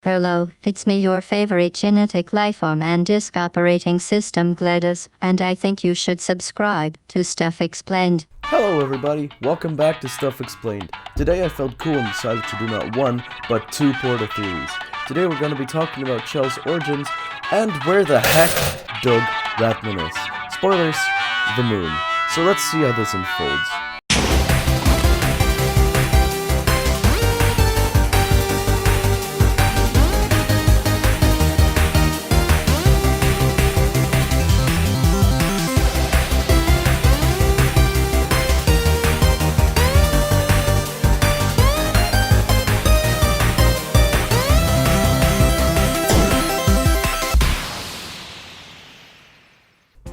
Hello, it's me, your favorite genetic lifeform and disk operating system GLaDOS, and I think you should subscribe to Stuff Explained. Hello everybody, welcome back to Stuff Explained. Today I felt cool and decided to do not one, but two Portal theories. Today we're going to be talking about Chells' origins, and where the heck Doug Ratman is. Spoilers, the moon. So let's see how this unfolds.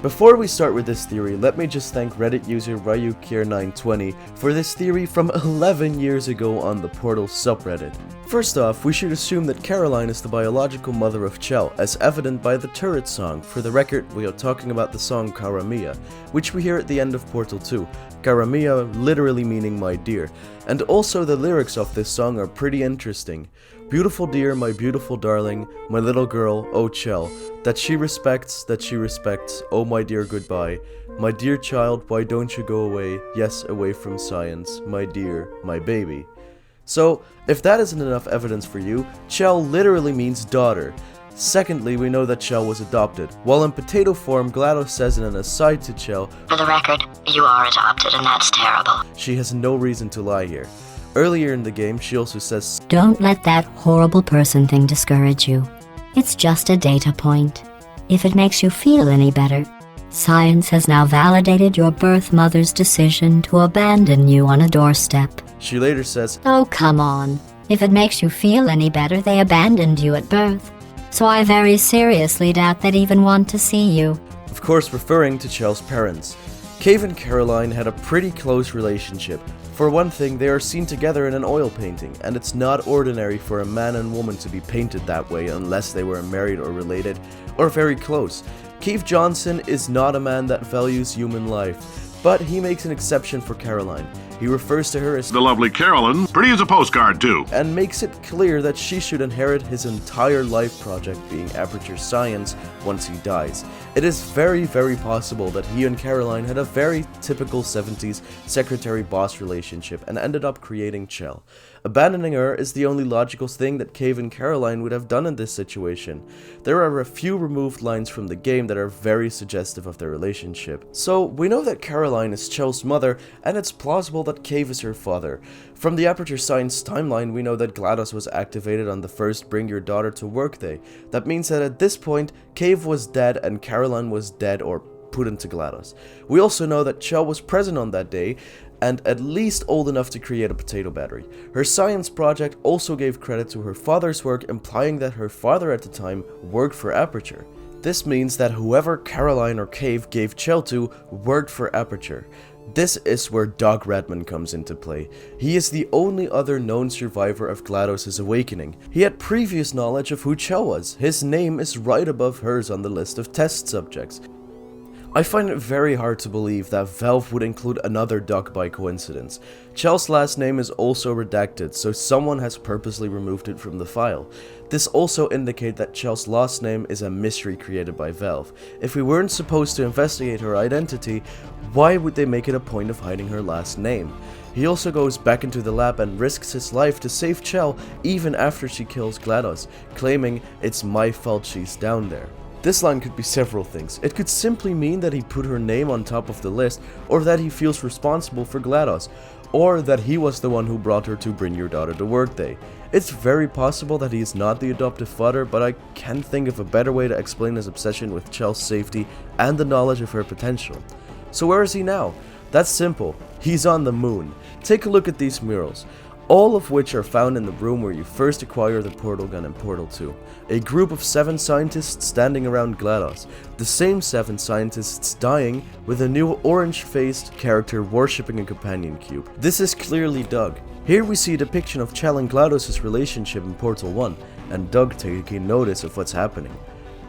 Before we start with this theory, let me just thank Reddit user RyuKier920 for this theory from 11 years ago on the Portal subreddit. First off, we should assume that Caroline is the biological mother of Chell, as evident by the turret song. For the record, we are talking about the song Cara Mia, which we hear at the end of Portal 2. Cara Mia literally meaning my dear, and also the lyrics of this song are pretty interesting. Beautiful dear, my beautiful darling, my little girl, oh Chell, that she respects, oh my dear goodbye. My dear child, why don't you go away, yes, away from science, my dear, my baby. So, if that isn't enough evidence for you, Chell literally means daughter. Secondly, we know that Chell was adopted. While in potato form, GLaDOS says in an aside to Chell, "For the record, you are adopted and that's terrible." She has no reason to lie here. Earlier in the game, she also says, "Don't let that horrible person thing discourage you. It's just a data point. If it makes you feel any better, science has now validated your birth mother's decision to abandon you on a doorstep." She later says, "Oh, come on. If it makes you feel any better, they abandoned you at birth. So I very seriously doubt they'd even want to see you." of course referring to Chell's parents. Cave and Caroline had a pretty close relationship. For one thing, they are seen together in an oil painting, and it's not ordinary for a man and woman to be painted that way unless they were married or related, or very close. Cave Johnson is not a man that values human life, but he makes an exception for Caroline. He refers to her as the lovely Carolyn, pretty as a postcard too, and makes it clear that she should inherit his entire life project, being Aperture Science, once he dies. It is very possible that he and Caroline had a very typical 70s secretary-boss relationship and ended up creating Chell. Abandoning her is the only logical thing that Cave and Caroline would have done in this situation. There are a few removed lines from the game that are very suggestive of their relationship. So, we know that Caroline is Chell's mother, and it's plausible that Cave is her father. From the Aperture Science timeline, we know that GLaDOS was activated on the first Bring Your Daughter to Work day. That means that at this point, Cave was dead and Caroline was dead or put into GLaDOS. We also know that Chell was present on that day, and at least old enough to create a potato battery. Her science project also gave credit to her father's work, implying that her father at the time worked for Aperture. This means that whoever Caroline or Cave gave Chell to worked for Aperture. This is where Doug Ratman comes into play. He is the only other known survivor of GLaDOS' awakening. He had previous knowledge of who Chell was. His name is right above hers on the list of test subjects. I find it very hard to believe that Valve would include another Doug by coincidence. Chell's last name is also redacted, so someone has purposely removed it from the file. This also indicates that Chell's last name is a mystery created by Valve. If we weren't supposed to investigate her identity, why would they make it a point of hiding her last name? He also goes back into the lab and risks his life to save Chell even after she kills GLaDOS, claiming it's my fault she's down there. This line could be several things. It could simply mean that he put her name on top of the list, or that he feels responsible for GLaDOS, or that he was the one who brought her to Bring Your Daughter to Work day. It's very possible that he is not the adoptive father, but I can't think of a better way to explain his obsession with Chell's safety and the knowledge of her potential. So where is he now? That's simple. He's on the moon. Take a look at these murals, all of which are found in the room where you first acquire the portal gun in Portal 2. A group of 7 scientists standing around GLaDOS. The same 7 scientists dying, with a new orange-faced character worshipping a companion cube. This is clearly Doug. Here we see a depiction of Chell and GLaDOS' relationship in Portal 1, and Doug taking notice of what's happening.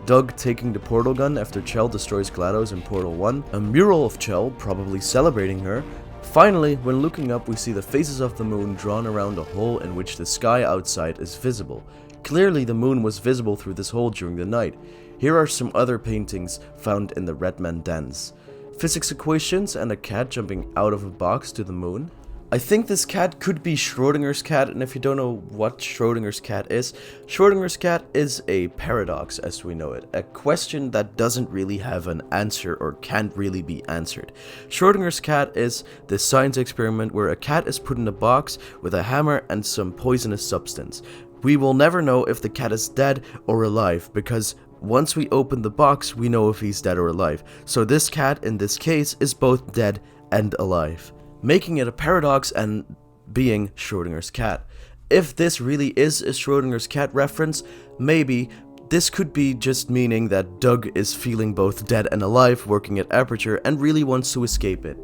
Doug taking the portal gun after Chell destroys GLaDOS in Portal 1, a mural of Chell probably celebrating her. Finally, when looking up, we see the faces of the moon drawn around a hole in which the sky outside is visible. Clearly the moon was visible through this hole during the night. Here are some other paintings found in the Ratman dens. Physics equations and a cat jumping out of a box to the moon. I think this cat could be Schrodinger's cat, and if you don't know what Schrodinger's cat is a paradox as we know it, a question that doesn't really have an answer or can't really be answered. Schrodinger's cat is this science experiment where a cat is put in a box with a hammer and some poisonous substance. We will never know if the cat is dead or alive, because once we open the box, we know if he's dead or alive. So this cat, in this case, is both dead and alive, making it a paradox and being Schrodinger's cat. If this really is a Schrodinger's cat reference, maybe this could be just meaning that Doug is feeling both dead and alive working at Aperture and really wants to escape it.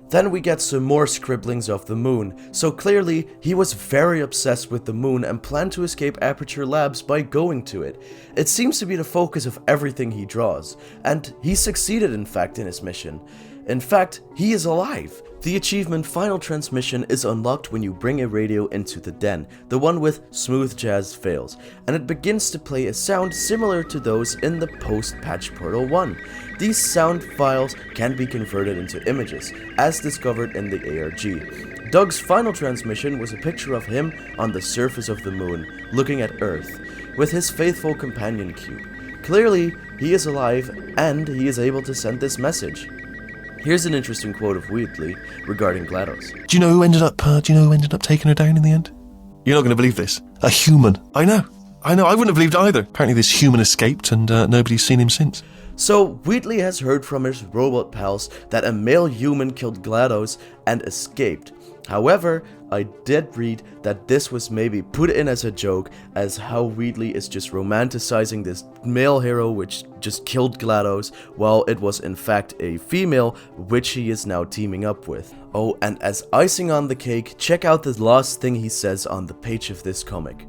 Then we get some more scribblings of the moon, so clearly he was very obsessed with the moon and planned to escape Aperture Labs by going to it. It seems to be the focus of everything he draws, and he succeeded in fact in his mission. In fact, he is alive. The achievement Final Transmission is unlocked when you bring a radio into the den, the one with Smooth Jazz Fails, and it begins to play a sound similar to those in the post-patch Portal 1. These sound files can be converted into images, as discovered in the ARG. Doug's Final Transmission was a picture of him on the surface of the moon, looking at Earth, with his faithful companion cube. Clearly, he is alive, and he is able to send this message. Here's an interesting quote of Wheatley regarding GLaDOS. Do you know who ended up taking her down in the end? You're not going to believe this. A human. I know. I wouldn't have believed either. Apparently this human escaped and nobody's seen him since. So, Wheatley has heard from his robot pals that a male human killed GLaDOS and escaped. However, I did read that this was maybe put in as a joke, as how Wheatley is just romanticizing this male hero which just killed GLaDOS, while it was in fact a female which he is now teaming up with. Oh, and as icing on the cake, check out the last thing he says on the page of this comic.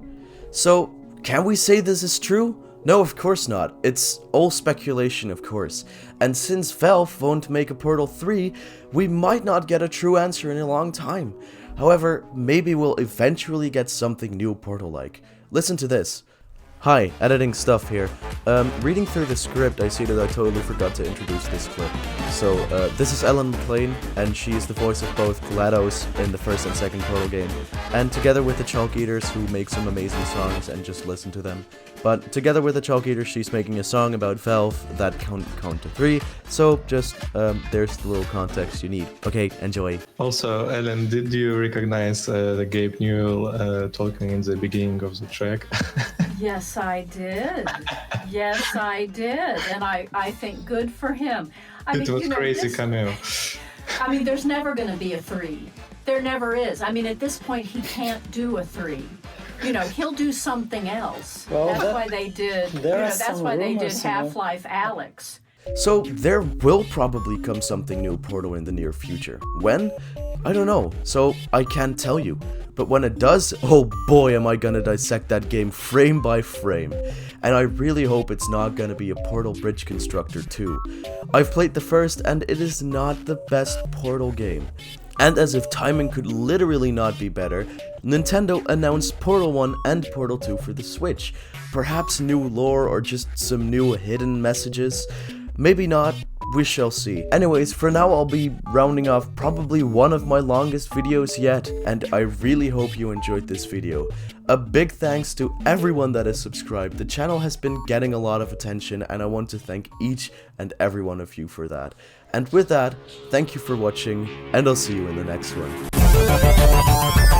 So, can we say this is true? No, of course not. It's all speculation, of course. And since Valve won't make a Portal 3, we might not get a true answer in a long time. However, maybe we'll eventually get something new Portal-like. Listen to this. Hi, editing stuff here. Reading through the script, I see that I totally forgot to introduce this clip. So, this is Ellen McLean, and she is the voice of both GLaDOS in the first and second Portal game, and together with the Chalk Eaters, who make some amazing songs, and just listen to them. But together with the Chalk Eaters, she's making a song about Valve that count to 3, so just, there's the little context you need. Okay, enjoy. Also, Ellen, did you recognize the Gabe Newell talking in the beginning of the track? Yes, I did. Yes, I did. And I think good for him. It was crazy cameo. I mean, there's never going to be a 3. There never is. I mean, at this point, he can't do a 3. You know, he'll do something else. Well, that's why they did. That's why they did Half-Life Alyx. So there will probably come something new Portal in the near future. When? I don't know, so I can't tell you. But when it does, oh boy am I gonna dissect that game frame by frame. And I really hope it's not gonna be a Portal Bridge Constructor 2. I've played the first and it is not the best Portal game. And as if timing could literally not be better, Nintendo announced Portal 1 and Portal 2 for the Switch. Perhaps new lore or just some new hidden messages? Maybe not, we shall see. Anyways, for now I'll be rounding off probably one of my longest videos yet, and I really hope you enjoyed this video. A big thanks to everyone that is subscribed. The channel has been getting a lot of attention and I want to thank each and every one of you for that. And with that, thank you for watching and I'll see you in the next one.